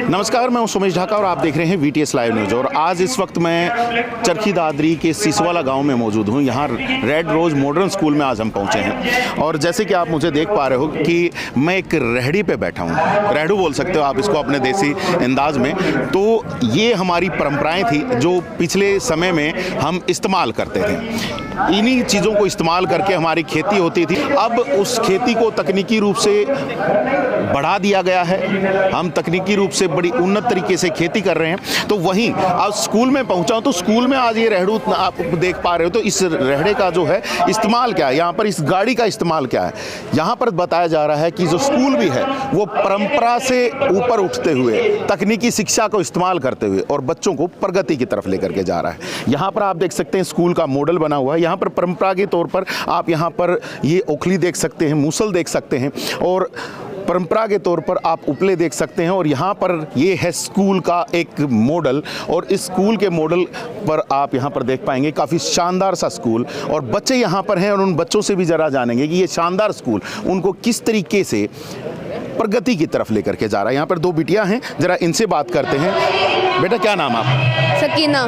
नमस्कार, मैं हूं सुमेश ढाका और आप देख रहे हैं VTS लाइव न्यूज़। और आज इस वक्त मैं चरखी दादरी के सिसवाला गांव में मौजूद हूं। यहां रेड रोज़ मॉडर्न स्कूल में आज हम पहुंचे हैं और जैसे कि आप मुझे देख पा रहे हो कि मैं एक रेहड़ी पे बैठा हूं। रेहड़ू बोल सकते हो आप इसको अपने देसी अंदाज में। तो ये हमारी परंपराएं थी जो पिछले समय में हम इस्तेमाल करते थे। इन्हीं चीज़ों को इस्तेमाल करके हमारी खेती होती थी। अब उस खेती को तकनीकी रूप से बढ़ा दिया गया है। हम तकनीकी रूप से बड़ी उन्नत तरीके से खेती कर रहे हैं। तो वहीं आज स्कूल में पहुंचा हूं तो स्कूल में आज ये रेहड़ू आप देख पा रहे हो। तो इस रेहड़े का जो है इस्तेमाल क्या है, यहाँ पर इस गाड़ी का इस्तेमाल क्या है, यहाँ पर बताया जा रहा है कि जो स्कूल भी है वो परंपरा से ऊपर उठते हुए तकनीकी शिक्षा को इस्तेमाल करते हुए और बच्चों को प्रगति की तरफ लेकर के जा रहा है। यहाँ पर आप देख सकते हैं स्कूल का मॉडल बना हुआ है। यहाँ पर परंपरा के तौर पर आप यहाँ पर ये ओखली देख सकते हैं, मूसल देख सकते हैं और परंपरा के तौर पर आप उपले देख सकते हैं। और यहाँ पर ये है स्कूल का एक मॉडल और इस स्कूल के मॉडल पर आप यहाँ पर देख पाएंगे काफ़ी शानदार सा स्कूल। और बच्चे यहाँ पर हैं और उन बच्चों से भी ज़रा जानेंगे कि ये शानदार स्कूल उनको किस तरीके से प्रगति की तरफ लेकर के जा रहा है। यहाँ पर दो बिटियाँ हैं, ज़रा इनसे बात करते हैं। बेटा क्या नाम है आपका? सकीना।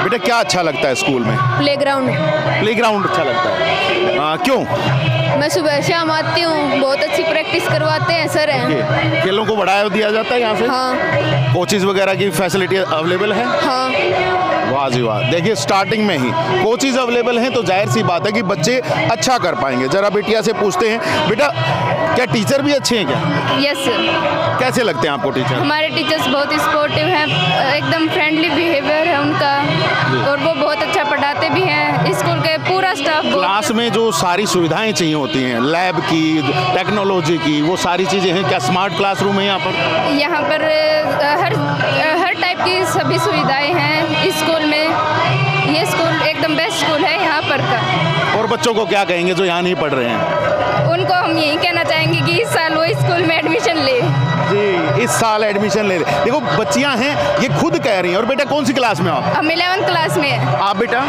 बेटा क्या अच्छा लगता है स्कूल में? प्लेग्राउंड। प्लेग्राउंड अच्छा लगता है। क्यों? मैं सुबह शाम आती हूँ, बहुत अच्छी प्रैक्टिस करवाते हैं सर हैं। खेलों को बढ़ावा दिया जाता है यहाँ से? हाँ। कोचेज वगैरह की फैसिलिटी अवेलेबल है? हाँ। वाह जी वाह। देखिए स्टार्टिंग में ही कोचेज अवेलेबल हैं तो जाहिर सी बात है कि बच्चे अच्छा कर पाएंगे। जरा बिटिया से पूछते हैं, बेटा क्या टीचर भी अच्छे हैं क्या? Yes sir. कैसे लगते हैं आपको टीचर? हमारे टीचर्स बहुत स्पोर्टिव हैं, एकदम फ्रेंडली बिहेवियर है उनका और वो बहुत अच्छा पढ़ाते भी हैं। स्कूल के पूरा स्टाफ क्लास में जो सारी सुविधाएं चाहिए होती हैं, लैब की, टेक्नोलॉजी की, वो सारी चीज़ें हैं क्या? स्मार्ट क्लासरूम है यहाँ पर? यहाँ पर हर टाइप की सभी सुविधाएं हैं स्कूल में। ये स्कूल एकदम बेस्ट स्कूल है यहाँ पर का। और बच्चों को क्या कहेंगे जो यहाँ नहीं पढ़ रहे हैं? उनको हम यही कहना चाहेंगे कि इस साल वो स्कूल में एडमिशन ले। जी, इस साल एडमिशन ले। देखो बच्चियां हैं ये खुद कह रही हैं। और बेटा कौन सी क्लास में हो? हम 11th क्लास में हैं। आप बेटा?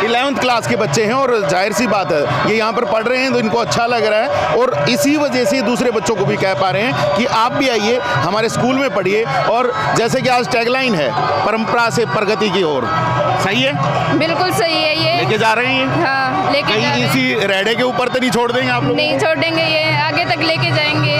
11th क्लास के बच्चे हैं और जाहिर सी बात है ये यहाँ पर पढ़ रहे हैं तो इनको अच्छा लग रहा है और इसी वजह से दूसरे बच्चों को भी कह पा रहे हैं कि आप भी आइए हमारे स्कूल में पढ़िए। और जैसे कि आज टैगलाइन है परंपरा से प्रगति की ओर, सही है? बिल्कुल सही है। ये लेके जा रहे हैं? हाँ, लेके जा रहे हैं। इसी रेडे के ऊपर तो नहीं छोड़ देंगे आप लोग? नहीं छोड़ेंगे, ये आगे तक लेके जाएंगे।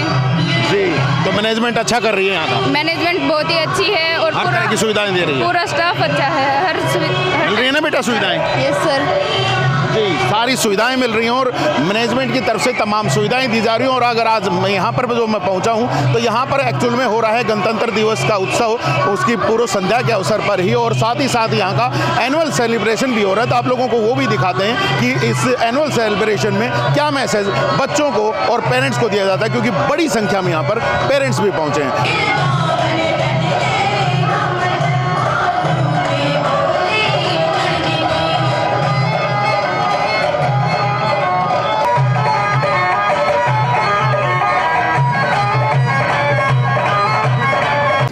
जी, तो मैनेजमेंट अच्छा कर रही है यहाँ का? मैनेजमेंट बहुत ही अच्छी है और हर तरह की सुविधाएं दे रही है? पूरा स्टाफ अच्छा है। मिल रही है ना बेटा सुविधाएं? Yes sir. जी, सारी सुविधाएं मिल रही हैं और मैनेजमेंट की तरफ से तमाम सुविधाएं दी जा रही हैं। और अगर आज मैं यहाँ पर जो मैं पहुँचा हूँ तो यहाँ पर एक्चुअल में हो रहा है गणतंत्र दिवस का उत्सव, उसकी पूर्व संध्या के अवसर पर ही। और साथ ही साथ यहाँ का एनुअल सेलिब्रेशन भी हो रहा है। तो आप लोगों को वो भी दिखाते हैं कि इस एनुअल सेलिब्रेशन में क्या मैसेज बच्चों को और पेरेंट्स को दिया जाता है, क्योंकि बड़ी संख्या में यहाँ पर पेरेंट्स भी पहुँचे हैं।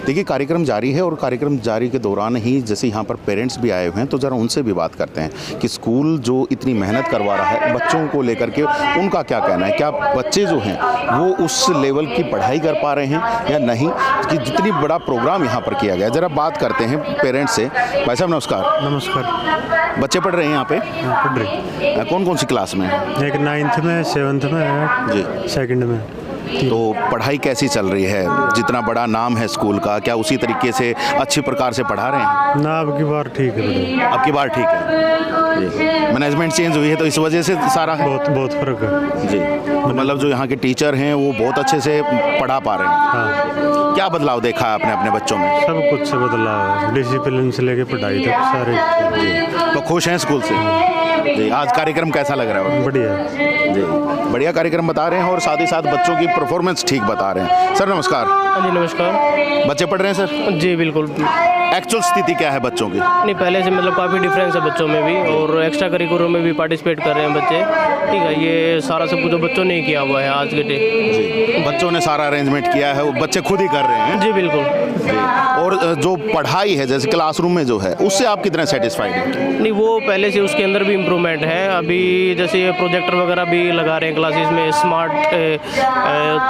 देखिए कार्यक्रम जारी है और कार्यक्रम जारी के दौरान ही जैसे यहाँ पर पेरेंट्स भी आए हुए हैं तो ज़रा उनसे भी बात करते हैं कि स्कूल जो इतनी मेहनत करवा रहा है बच्चों को लेकर के उनका क्या कहना है। क्या बच्चे जो हैं वो उस लेवल की पढ़ाई कर पा रहे हैं या नहीं, कि जितनी बड़ा प्रोग्राम यहाँ पर किया गया। ज़रा बात करते हैं पेरेंट्स से। भाई साहब नमस्कार। नमस्कार। बच्चे पढ़ रहे हैं यहाँ पे? पढ़ रहे। कौन कौन सी क्लास में? एक 9th में, 7th में है जी, 2nd में। तो पढ़ाई कैसी चल रही है? जितना बड़ा नाम है स्कूल का, क्या उसी तरीके से अच्छी प्रकार से पढ़ा रहे हैं? ना, अब की बार ठीक है। अब की बार ठीक है जी। मैनेजमेंट चेंज हुई है तो इस वजह से सारा बहुत फर्क है जी। मतलब जो यहाँ के टीचर हैं वो बहुत अच्छे से पढ़ा पा रहे हैं। हाँ। क्या बदलाव देखा है आपने अपने बच्चों में? सब कुछ से बदलाव है, डिसिप्लिन से लेके पढ़ाई तक सारे जी। तो खुश हैं स्कूल से जी? आज कार्यक्रम कैसा लग रहा है? बढ़िया जी, बढ़िया कार्यक्रम बता रहे हैं और साथ ही साथ बच्चों की परफॉर्मेंस ठीक बता रहे हैं। सर नमस्कार। जी नमस्कार। बच्चे पढ़ रहे हैं सर? जी बिल्कुल। एक्चुअल स्थिति क्या है बच्चों की? नहीं, पहले से मतलब काफ़ी डिफरेंस है बच्चों में भी। और और एक्स्ट्रा करिकुलर में भी पार्टिसिपेट कर रहे हैं बच्चे। ठीक है, ये सारा सब कुछ जो बच्चों ने किया हुआ है आज के डे। जी, बच्चों ने सारा अरेंजमेंट किया है, वो बच्चे खुद ही कर रहे हैं। जी बिल्कुल। जी, और जो पढ़ाई है जैसे क्लासरूम में जो है उससे आप कितने सेटिस्फाइड हैं? नहीं, वो पहले से उसके अंदर भी इम्प्रूवमेंट है। अभी जैसे प्रोजेक्टर वगैरह भी लगा रहे हैं क्लासेस में, स्मार्ट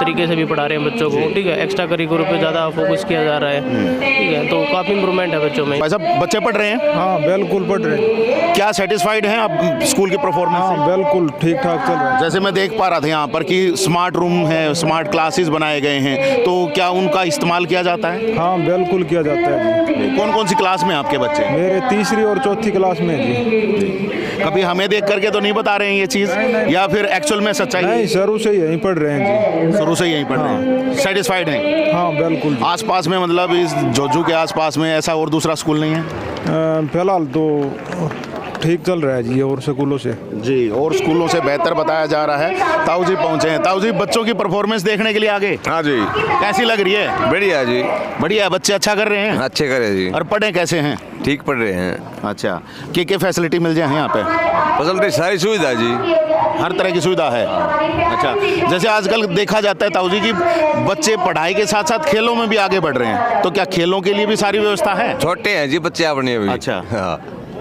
तरीके से भी पढ़ा रहे हैं बच्चों को। ठीक है, एक्स्ट्रा करिकुलर पे ज़्यादा फोकस किया जा रहा है। ठीक है, तो काफ़ी इम्प्रूवमेंट है बच्चों में। भाई साहब, बच्चे पढ़ रहे हैं? हाँ बिल्कुल पढ़ रहे हैं। क्या सेटिस्फाइड हैं आप स्कूल की परफॉर्मेंस से? हाँ बिल्कुल ठीक ठाक चल रहा है। जैसे मैं देख पा रहा था यहाँ पर कि स्मार्ट रूम है, स्मार्ट क्लासेस बनाए गए हैं, तो क्या उनका इस्तेमाल किया जाता है? हाँ बिल्कुल किया जाता है जी। कौन कौन सी क्लास में आपके बच्चे? मेरे तीसरी और चौथी क्लास में जी। कभी हमें देख करके तो नहीं बता रहे हैं ये चीज़, या फिर एक्चुअल में सच्चाई है? नहीं, शुरू से यहीं पढ़ रहे हैं जी। शुरू से यहीं पढ़ रहे हैं, सेटिस्फाइड हैं? हाँ बिल्कुल जी। आसपास में मतलब इस जोजू के आसपास में ऐसा और दूसरा स्कूल नहीं है? फिलहाल तो ठीक चल रहा है जी और स्कूलों से। जी, और स्कूलों से बेहतर बताया जा रहा है। ताऊ जी पहुंचे हैं। ताऊ जी, बच्चों की परफॉर्मेंस देखने के लिए आगे? हाँ जी। कैसी लग रही है? बढ़िया जी। बढ़िया, बच्चे अच्छा कर रहे हैं? अच्छे करे जी। और पढ़े कैसे हैं? ठीक पढ़ रहे हैं। अच्छा, क्या फैसिलिटी मिल जाए यहाँ पे? फैसिलिटी सारी सुविधा जी, हर तरह की सुविधा है। अच्छा, जैसे आजकल देखा जाता है ताऊ जी कि बच्चे पढ़ाई के साथ साथ खेलों में भी आगे बढ़ रहे हैं, तो क्या खेलों के लिए भी सारी व्यवस्था है? छोटे हैं जी बच्चे अपने अभी। अच्छा। हाँ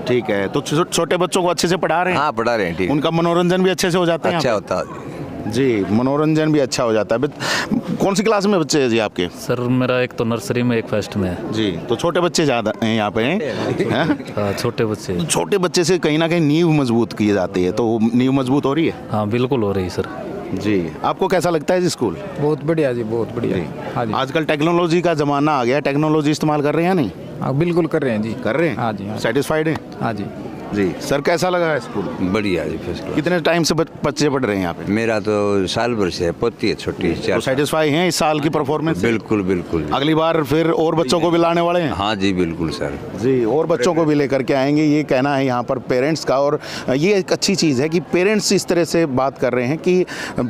ठीक है, तो छोटे बच्चों को अच्छे से पढ़ा रहे हैं? हाँ पढ़ा रहे हैं। ठीक, उनका मनोरंजन भी अच्छे से हो जाता है? अच्छा होता है जी, मनोरंजन भी अच्छा हो जाता है। कौन सी क्लास में बच्चे हैं जी आपके? सर मेरा एक तो नर्सरी में, एक फर्स्ट में है। जी, तो छोटे बच्चे ज़्यादा हैं यहाँ पे हैं? हाँ, छोटे बच्चे। छोटे बच्चे से कहीं ना कहीं नींव मजबूत की जाती है, तो नींव मजबूत हो रही है? हाँ बिल्कुल हो रही सर। जी, आपको कैसा लगता है जी स्कूल? बहुत बढ़िया जी, बहुत बढ़िया। हाँ जी। आजकल टेक्नोलॉजी का ज़माना आ गया, टेक्नोलॉजी इस्तेमाल कर रहे हैं या नहीं? हाँ बिल्कुल कर रहे हैं जी। कर रहे हैं? हाँ जी, हाँ। सेटिस्फाइड हैं? हाँ जी। जी सर, कैसा लगा है स्कूल? बढ़िया जी, फर्स्ट क्लास। कितने टाइम से बच्चे पढ़ रहे हैं यहाँ पे? मेरा तो साल भर से है, पोती है छोटी। तो सेटिस्फाई हैं इस साल की परफॉर्मेंस से? बिल्कुल बिल्कुल। अगली बार फिर और बच्चों को भी लाने वाले हैं? हाँ जी बिल्कुल सर। जी, और बच्चों को भी लेकर के आएंगे, ये कहना है यहाँ पर पेरेंट्स का। और ये एक अच्छी चीज़ है कि पेरेंट्स इस तरह से बात कर रहे हैं कि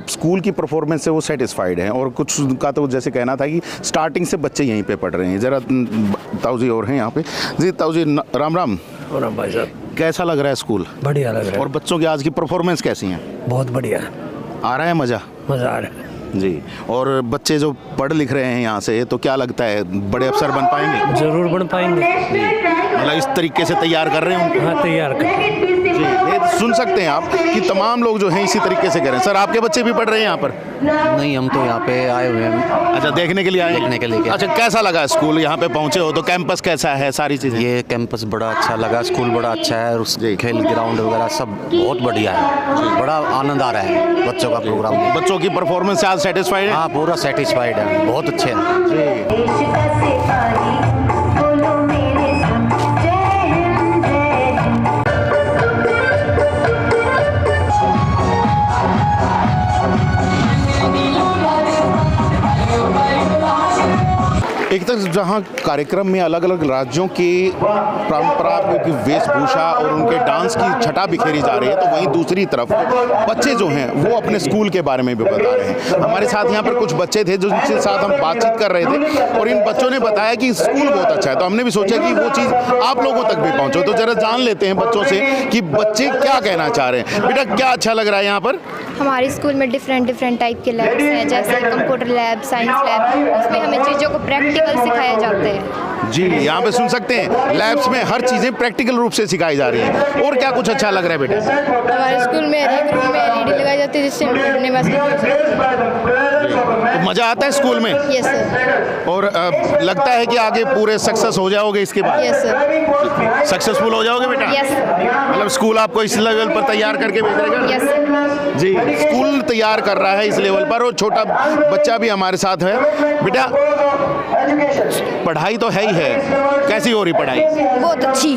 स्कूल की परफॉर्मेंस से वो सेटिस्फाइड हैं। और कुछ का तो जैसे कहना था कि स्टार्टिंग से बच्चे यहीं पे पढ़ रहे हैं। ज़रा ताऊ जी और हैं यहाँ पे। जी ताऊ जी, राम राम। राम भाई साहब, कैसा लग रहा है स्कूल? बढ़िया लग रहा और बच्चों की आज की परफॉर्मेंस कैसी हैं? है, बहुत बढ़िया, आ रहा है मज़ा? मज़ा आ रहा है जी। और बच्चे जो पढ़ लिख रहे हैं यहाँ से, तो क्या लगता है बड़े अफसर बन पाएंगे? जरूर बन पाएंगे। मतलब इस तरीके से तैयार कर रहे हैं उनको? हाँ तैयार कर। जी, ये सुन सकते हैं आप कि तमाम लोग जो हैं इसी तरीके से कह रहे हैं। सर, आपके बच्चे भी पढ़ रहे हैं यहाँ पर? नहीं, हम तो यहाँ पे आए हुए हैं। अच्छा, देखने के लिए आए हैं? देखने के लिए। अच्छा, कैसा लगा स्कूल? यहाँ पे पहुँचे हो तो कैंपस कैसा है, सारी चीज़ें? ये कैंपस बड़ा अच्छा लगा, स्कूल बड़ा अच्छा है, और जी। खेल ग्राउंड वगैरह सब बहुत बढ़िया है। बड़ा आनंद आ रहा है बच्चों का प्रोग्राम। बच्चों की परफॉर्मेंस से आज सेटिस्फाइड है? हाँ पूरा सेटिस्फाइड है, बहुत अच्छे हैं। एक तरफ जहाँ कार्यक्रम में अलग अलग राज्यों की परंपरा की वेशभूषा और उनके डांस की छटा बिखेरी जा रही है, तो वहीं दूसरी तरफ बच्चे जो हैं वो अपने स्कूल के बारे में भी बता रहे हैं। हमारे साथ यहाँ पर कुछ बच्चे थे जिनके साथ हम बातचीत कर रहे थे, और इन बच्चों ने बताया कि स्कूल बहुत अच्छा है। तो हमने भी सोचा कि वो चीज़ आप लोगों तक भी पहुँचो, तो जरा जान लेते हैं बच्चों से कि बच्चे क्या कहना चाह रहे हैं। बेटा, क्या अच्छा लग रहा है यहाँ पर? हमारे स्कूल में डिफरेंट टाइप के लैब्स हैं, जैसे कंप्यूटर लैब, साइंस लैब। उसमें हमें चीज़ों को प्रैक्टिकल सिखाया जाता है। जी, यहाँ पे सुन सकते हैं लैब्स में हर चीज़ें प्रैक्टिकल रूप से सिखाई जा रही हैं। और क्या कुछ अच्छा लग रहा है बेटा? हमारे स्कूल में एक रूम में LED लगाई जाती है, जिससे हम पढ़ने में आसानी हो सकती है। तो मज़ा आता है स्कूल में? Yes sir. और लगता है कि आगे पूरे सक्सेस हो जाओगे इसके बाद? Yes sir. सक्सेसफुल हो जाओगे बेटा? यस। मतलब स्कूल आपको इस लेवल पर तैयार करके भेज देगा? Yes sir. जी, स्कूल तैयार कर रहा है इस लेवल पर। और छोटा बच्चा भी हमारे साथ है। बेटा, पढ़ाई तो है ही है, कैसी हो रही पढ़ाई? बहुत अच्छी।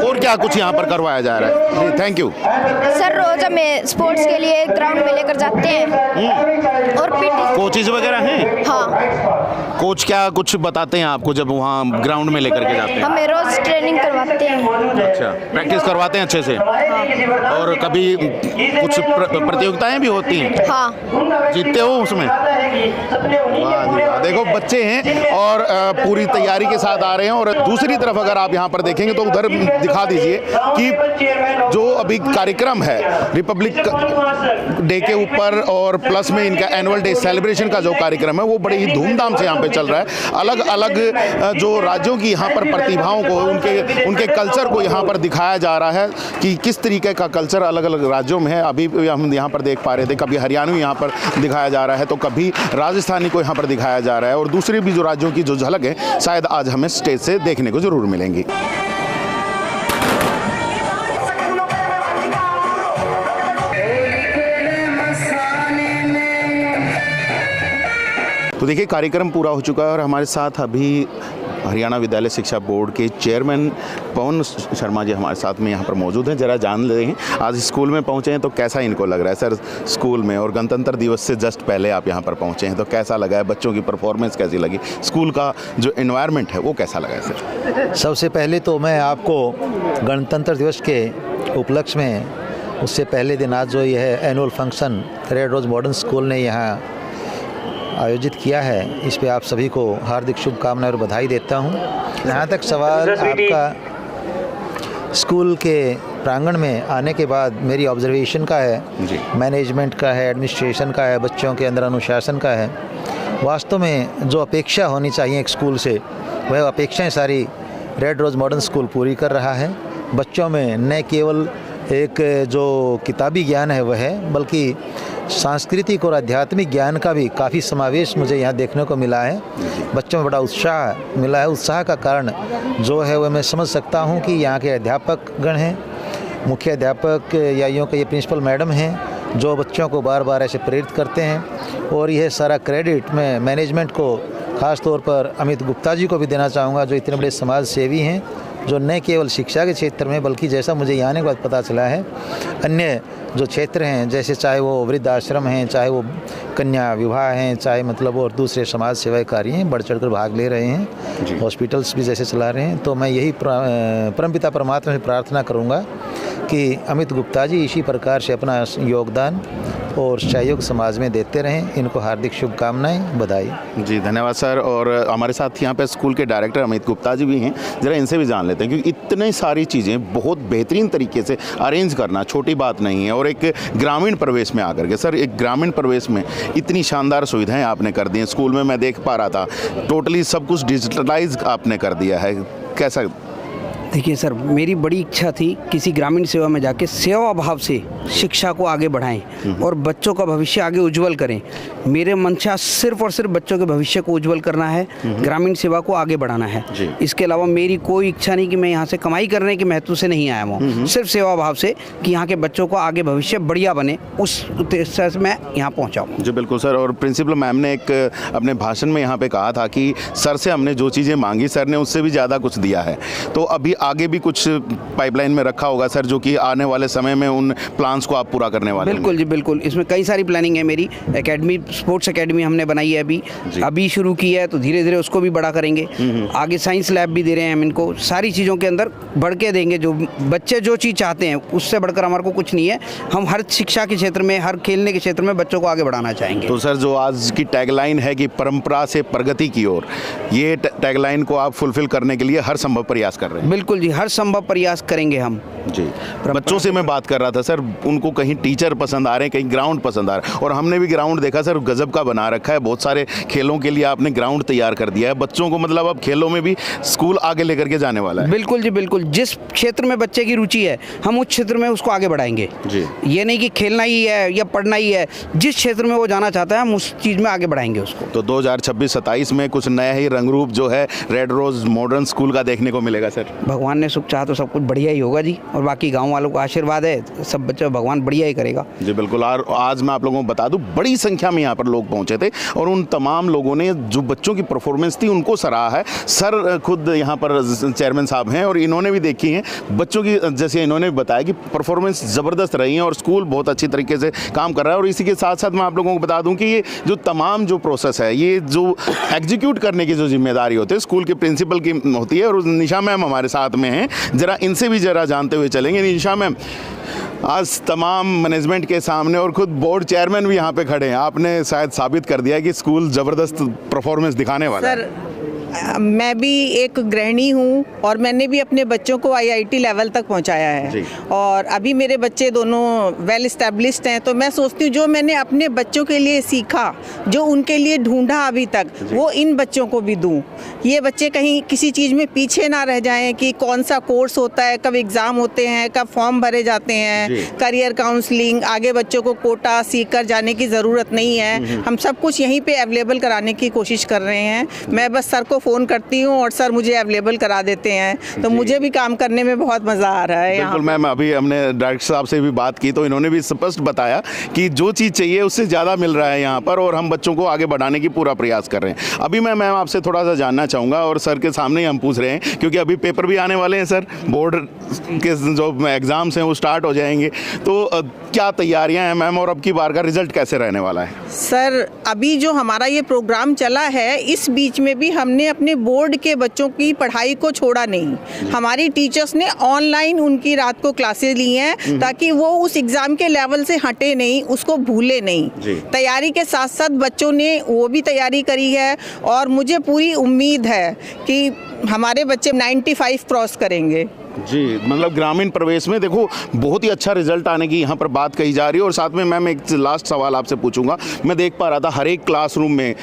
और क्या कुछ यहाँ पर करवाया जा रहा है? जी, थैंक यू सर। रोज हमें स्पोर्ट्स के लिए ग्राउंड में लेकर जाते हैं, और पीटी कोचेज वगैरह हैं? हाँ। कोच क्या कुछ बताते हैं आपको जब वहाँ ग्राउंड में लेकर के जाते हैं? हमें रोज ट्रेनिंग करवाते हैं। अच्छा, प्रैक्टिस करवाते हैं अच्छे से? और कभी कुछ प्रतियोगिताएं भी होती हैं? हाँ। जीतते हो उसमें? देखो बच्चे हैं और पूरी तैयारी के साथ आ रहे हैं। और दूसरी तरफ अगर आप यहाँ पर देखेंगे तो उधर दिखा दीजिए कि जो अभी कार्यक्रम है रिपब्लिक डे के ऊपर और प्लस में इनका एनुअल डे सेलिब्रेशन का जो कार्यक्रम है वो बड़े ही धूमधाम से यहाँ पे चल रहा है। अलग अलग जो राज्यों की यहाँ पर प्रतिभाओं को उनके कल्चर को यहाँ पर दिखाया जा रहा है कि किस तरीके का कल्चर अलग अलग राज्यों में है। अभी हम यहाँ पर देख पा रहे थे, कभी हरियाणवी यहाँ पर दिखाया जा रहा है तो कभी राजस्थानी को यहाँ पर दिखाया जा रहा है, और दूसरी भी जो राज्यों की जो झलक है शायद आज हमें स्टेज से देखने को जरूर मिलेंगी। तो देखिए कार्यक्रम पूरा हो चुका है और हमारे साथ अभी हरियाणा विद्यालय शिक्षा बोर्ड के चेयरमैन पवन शर्मा जी हमारे साथ में यहाँ पर मौजूद हैं। जरा जान लेते हैं आज स्कूल में पहुँचे हैं तो कैसा इनको लग रहा है सर स्कूल में, और गणतंत्र दिवस से जस्ट पहले आप यहाँ पर पहुँचे हैं तो कैसा लगा है, बच्चों की परफॉर्मेंस कैसी लगी, स्कूल का जो एनवायरनमेंट है वो कैसा लगा है सर? सबसे पहले तो मैं आपको गणतंत्र दिवस के उपलक्ष्य में उससे पहले दिन आज जो यह annual function red rose modern school ने यहाँ आयोजित किया है, इस पे आप सभी को हार्दिक शुभकामनाएं और बधाई देता हूं। जहाँ तक सवाल आपका स्कूल के प्रांगण में आने के बाद मेरी ऑब्जर्वेशन का है, मैनेजमेंट का है, एडमिनिस्ट्रेशन का है, बच्चों के अंदर अनुशासन का है, वास्तव में जो अपेक्षा होनी चाहिए एक स्कूल से वह अपेक्षाएं सारी रेड रोज़ मॉडर्न स्कूल पूरी कर रहा है। बच्चों में न केवल एक जो किताबी ज्ञान है वह है, बल्कि सांस्कृतिक और आध्यात्मिक ज्ञान का भी काफ़ी समावेश मुझे यहाँ देखने को मिला है। बच्चों में बड़ा उत्साह मिला है। उत्साह का कारण जो है वह मैं समझ सकता हूँ कि यहाँ के अध्यापक गण हैं, मुख्य अध्यापक या यूँ के ये प्रिंसिपल मैडम हैं जो बच्चों को बार बार ऐसे प्रेरित करते हैं। और यह सारा क्रेडिट मैं मैनेजमेंट को ख़ास तौर पर अमित गुप्ता जी को भी देना चाहूँगा जो इतने बड़े समाज सेवी हैं, जो न केवल शिक्षा के क्षेत्र में बल्कि जैसा मुझे यहाँ आने के बाद पता चला है अन्य जो क्षेत्र हैं, जैसे चाहे वो वृद्धाश्रम हैं, चाहे वो कन्या विवाह हैं, चाहे मतलब और दूसरे समाज सेवा कार्य हैं, बढ़ चढ़ कर भाग ले रहे हैं, हॉस्पिटल्स भी जैसे चला रहे हैं। तो मैं यही परमपिता परमात्मा से प्रार्थना करूँगा कि अमित गुप्ता जी इसी प्रकार से अपना योगदान और सहयोग समाज में देते रहें। इनको हार्दिक शुभकामनाएं, बधाई। जी धन्यवाद सर। और हमारे साथ यहाँ पे स्कूल के डायरेक्टर अमित गुप्ता जी भी हैं, ज़रा इनसे भी जान लेते हैं क्योंकि इतनी सारी चीज़ें बहुत बेहतरीन तरीके से अरेंज करना छोटी बात नहीं है। और एक ग्रामीण परिवेश में आकर के सर, एक ग्रामीण परिवेश में इतनी शानदार सुविधाएँ आपने कर दी हैं। स्कूल में मैं देख पा रहा था टोटली सब कुछ डिजिटलाइज आपने कर दिया है, कैसा? देखिए सर, मेरी बड़ी इच्छा थी किसी ग्रामीण सेवा में जाके सेवा भाव से शिक्षा को आगे बढ़ाएं और बच्चों का भविष्य आगे उज्जवल करें। मेरे मंशा सिर्फ और सिर्फ बच्चों के भविष्य को उज्जवल करना है, ग्रामीण सेवा को आगे बढ़ाना है। इसके अलावा मेरी कोई इच्छा नहीं कि मैं यहाँ से कमाई करने के महत्व से नहीं आया हूँ, सिर्फ सेवा भाव से कि यहाँ के बच्चों का आगे भविष्य बढ़िया बने, उस उद्देश्य से मैं यहाँ पहुँचा हूँ। जी बिल्कुल सर। और प्रिंसिपल मैम ने एक अपने भाषण में यहाँ पे कहा था कि सर से हमने जो चीज़ें मांगी सर ने उससे भी ज़्यादा कुछ दिया है। तो अभी आगे भी कुछ पाइपलाइन में रखा होगा सर जो कि आने वाले समय में उन प्लान्स को आप पूरा करने वाले हैं? बिल्कुल जी बिल्कुल, इसमें कई सारी प्लानिंग है मेरी। एकेडमी, स्पोर्ट्स एकेडमी हमने बनाई है अभी शुरू की है, तो धीरे धीरे उसको भी बड़ा करेंगे। आगे साइंस लैब भी दे रहे हैं हम इनको, सारी चीज़ों के अंदर बढ़ के देंगे। जो बच्चे जो चीज़ चाहते हैं उससे बढ़कर हमारे को कुछ नहीं है। हम हर शिक्षा के क्षेत्र में, हर खेलने के क्षेत्र में बच्चों को आगे बढ़ाना चाहेंगे। तो सर जो आज की टैगलाइन है कि परंपरा से प्रगति की ओर, ये टैगलाइन को आप फुलफिल करने के लिए हर संभव प्रयास कर रहे हैं? बिल्कुल जी, हर संभव प्रयास करेंगे हम जी। बच्चों से मैं बात कर रहा था सर, उनको कहीं टीचर पसंद आ रहे हैं, कहीं ग्राउंड पसंद आ रहा है, और हमने भी ग्राउंड देखा सर गजब का बना रखा है। बहुत सारे खेलों के लिए आपने ग्राउंड तैयार कर दिया है बच्चों को, मतलब अब खेलों में भी स्कूल आगे लेकर के जाने वाला है। बिल्कुल जी बिल्कुल, जिस क्षेत्र में बच्चे की रुचि है हम उस क्षेत्र में उसको आगे बढ़ाएंगे जी। ये नहीं कि खेलना ही है या पढ़ना ही है, जिस क्षेत्र में वो जाना चाहता है हम उस चीज़ में आगे बढ़ाएंगे उसको। तो 2026-27 में कुछ नया ही रंग रूप जो है रेड रोज मॉडर्न स्कूल का देखने को मिलेगा सर? भगवान ने सुख चाहा तो सब कुछ बढ़िया ही होगा जी, और बाकी गाँव वालों का आशीर्वाद है, सब बच्चे भगवान बढ़िया ही करेगा जी बिल्कुल। और आज मैं आप लोगों को बता दूं बड़ी संख्या में यहाँ पर लोग पहुँचे थे और उन तमाम लोगों ने जो बच्चों की परफॉर्मेंस थी उनको सराहा है। सर खुद यहाँ पर चेयरमैन साहब हैं और इन्होंने भी देखी हैं बच्चों की, जैसे इन्होंने बताया कि परफॉर्मेंस ज़बरदस्त रही है और स्कूल बहुत अच्छी तरीके से काम कर रहा है। और इसी के साथ साथ मैं आप लोगों को बता दूं कि ये जो तमाम जो प्रोसेस है, ये जो एग्जीक्यूट करने की जो जिम्मेदारी होती है स्कूल के प्रिंसिपल की होती है। और निशा मैम हमारे साथ में हैं, ज़रा इनसे भी ज़रा जानते हुए चलेंगे। निशा मैम, आज तमाम मैनेजमेंट के सामने और खुद बोर्ड चेयरमैन भी यहाँ पे खड़े हैं। आपने शायद साबित कर दिया कि स्कूल ज़बरदस्त परफॉर्मेंस दिखाने वाला है। मैं भी एक गृहिणी हूँ और मैंने भी अपने बच्चों को आईआईटी लेवल तक पहुँचाया है और अभी मेरे बच्चे दोनों वेल इस्टेब्लिश्ड हैं। तो मैं सोचती हूँ जो मैंने अपने बच्चों के लिए सीखा, जो उनके लिए ढूंढा अभी तक, वो इन बच्चों को भी दूँ। ये बच्चे कहीं किसी चीज़ में पीछे ना रह जाएं कि कौन सा कोर्स होता है, कब एग्ज़ाम होते हैं, कब फॉर्म भरे जाते हैं, करियर काउंसलिंग, आगे बच्चों को कोटा सीख कर जाने की ज़रूरत नहीं है। हम सब कुछ यहीं पे अवेलेबल कराने की कोशिश कर रहे हैं। मैं बस सर को फ़ोन करती हूँ और सर मुझे अवेलेबल करा देते हैं, तो मुझे भी काम करने में बहुत मज़ा आ रहा है। बिल्कुल मैम, अभी हमने डायरेक्टर साहब से भी बात की तो इन्होंने भी स्पष्ट बताया कि जो चीज़ चाहिए उससे ज़्यादा मिल रहा है यहाँ पर और हम बच्चों को आगे बढ़ाने की पूरा प्रयास कर रहे हैं। अभी मैं मैम आपसे थोड़ा सा जानना चाहूँगा और सर के सामने ही हम पूछ रहे हैं क्योंकि अभी पेपर भी आने वाले हैं सर, बोर्ड के जो एग्ज़ाम्स हैं वो स्टार्ट हो जाएंगे, तो क्या तैयारियाँ हैं मैम और अब की बार का रिजल्ट कैसे रहने वाला है? सर अभी जो हमारा ये प्रोग्राम चला है, इस बीच में भी हमने अपने बोर्ड के बच्चों की पढ़ाई को छोड़ा नहीं। हमारी टीचर्स ने ऑनलाइन उनकी रात को क्लासेस ली हैं ताकि वो उस एग्ज़ाम के लेवल से हटे नहीं, उसको भूले नहीं। तैयारी के साथ साथ बच्चों ने वो भी तैयारी करी है और मुझे पूरी उम्मीद है कि हमारे बच्चे 95 क्रॉस करेंगे। जी, मतलब ग्रामीण प्रवेश में देखो बहुत ही अच्छा रिजल्ट आने की यहाँ पर बात कही जा रही है। और साथ में मैम एक लास्ट सवाल आपसे पूछूंगा, मैं देख पा रहा था हर एक क्लासरूम में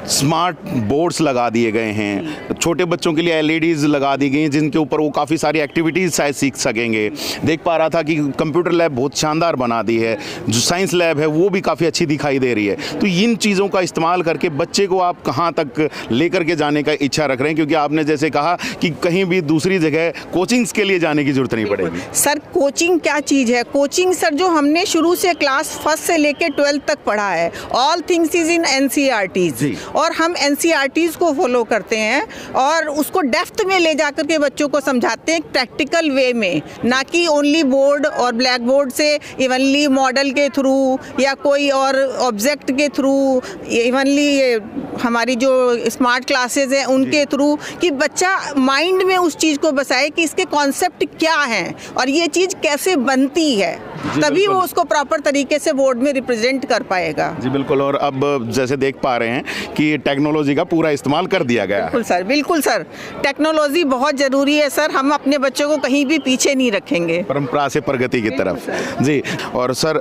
स्मार्ट बोर्ड्स लगा दिए गए हैं, छोटे बच्चों के लिए एलईडीज लगा दी गई हैं जिनके ऊपर वो काफ़ी सारी एक्टिविटीज़ शायद सीख सकेंगे। देख पा रहा था कि कंप्यूटर लैब बहुत शानदार बना दी है, जो साइंस लैब है वो भी काफ़ी अच्छी दिखाई दे रही है। तो इन चीज़ों का इस्तेमाल करके बच्चे को आप कहाँ तक लेकर के जाने का इच्छा रख रहे हैं, क्योंकि आपने जैसे कहा कि कहीं भी दूसरी जगह कोचिंग्स के लिए जाने की जरूरत नहीं पड़ेगी। सर कोचिंग क्या चीज़ है? कोचिंग सर जो हमने शुरू से क्लास 1 से लेकर 12 तक पढ़ा है, all things is in NCERTs और हम एनसीईआरटीज को फॉलो करते हैं और उसको डेप्थ में ले जाकर के बच्चों को समझाते हैं प्रैक्टिकल वे में, ना कि ओनली बोर्ड और ब्लैक बोर्ड से इवनली मॉडल के थ्रू या कोई और ऑब्जेक्ट के थ्रू, इवनली हमारी जो स्मार्ट क्लासेस हैं उनके थ्रू, कि बच्चा माइंड में उस चीज़ को बसाए कि इसके कॉन्सेप्ट क्या हैं और ये चीज़ कैसे बनती है, तभी वो उसको प्रॉपर तरीके से बोर्ड में रिप्रेजेंट कर पाएगा। जी बिल्कुल। और अब जैसे देख पा रहे हैं कि टेक्नोलॉजी का पूरा इस्तेमाल कर दिया गया है। बिल्कुल सर, बिल्कुल सर, टेक्नोलॉजी बहुत ज़रूरी है सर। हम अपने बच्चों को कहीं भी पीछे नहीं रखेंगे, परंपरा से प्रगति की तरफ। जी, और सर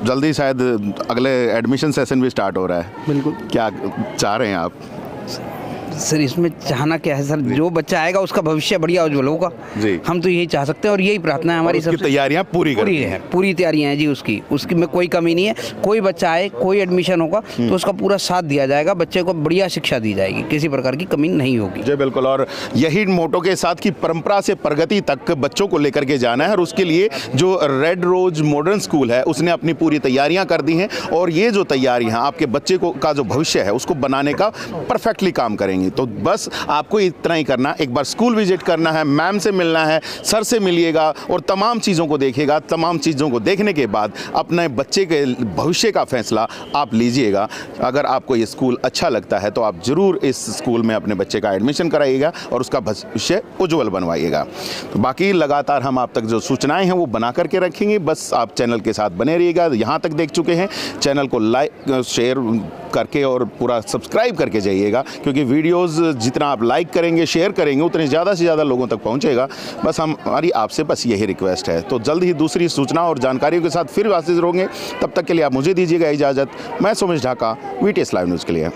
जल्दी शायद अगले एडमिशन सेशन भी स्टार्ट हो रहा है, बिल्कुल क्या चाह रहे हैं आप? सर इसमें चाहना क्या है सर, जो बच्चा आएगा उसका भविष्य बढ़िया उज्जवल होगा जी। हम तो यही चाह सकते हैं और यही प्रार्थना है हमारी। सबकी तैयारियां पूरी है, पूरी तैयारियां हैं जी उसकी में कोई कमी नहीं है। कोई बच्चा आए, कोई एडमिशन होगा तो उसका पूरा साथ दिया जाएगा, बच्चे को बढ़िया शिक्षा दी जाएगी, किसी प्रकार की कमी नहीं होगी। जी बिल्कुल। और यही मोटो के साथ कि परंपरा से प्रगति तक बच्चों को लेकर के जाना है और उसके लिए जो रेड रोज मॉडर्न स्कूल है उसने अपनी पूरी तैयारियां कर दी हैं और ये जो तैयारियां आपके बच्चे को का जो भविष्य है उसको बनाने का परफेक्टली काम करेंगे। तो बस आपको इतना ही करना, एक बार स्कूल विजिट करना है, मैम से मिलना है, सर से मिलिएगा और तमाम चीज़ों को देखिएगा। तमाम चीज़ों को देखने के बाद अपने बच्चे के भविष्य का फैसला आप लीजिएगा। अगर आपको ये स्कूल अच्छा लगता है तो आप ज़रूर इस स्कूल में अपने बच्चे का एडमिशन कराइएगा और उसका भविष्य उज्जवल बनवाइएगा। तो बाकी लगातार हम आप तक जो सूचनाएं हैं वो बना करके रखेंगे, बस आप चैनल के साथ बने रहिएगा। यहाँ तक देख चुके हैं, चैनल को लाइक शेयर करके और पूरा सब्सक्राइब करके जाइएगा, क्योंकि वीडियोस जितना आप लाइक करेंगे, शेयर करेंगे, उतने ज़्यादा से ज़्यादा लोगों तक पहुंचेगा। बस हमारी आपसे बस यही रिक्वेस्ट है। तो जल्द ही दूसरी सूचना और जानकारियों के साथ फिर हाजिर होंगे। तब तक के लिए आप मुझे दीजिएगा इजाज़त। मैं Somesh Dhaka, VTS live news के लिए।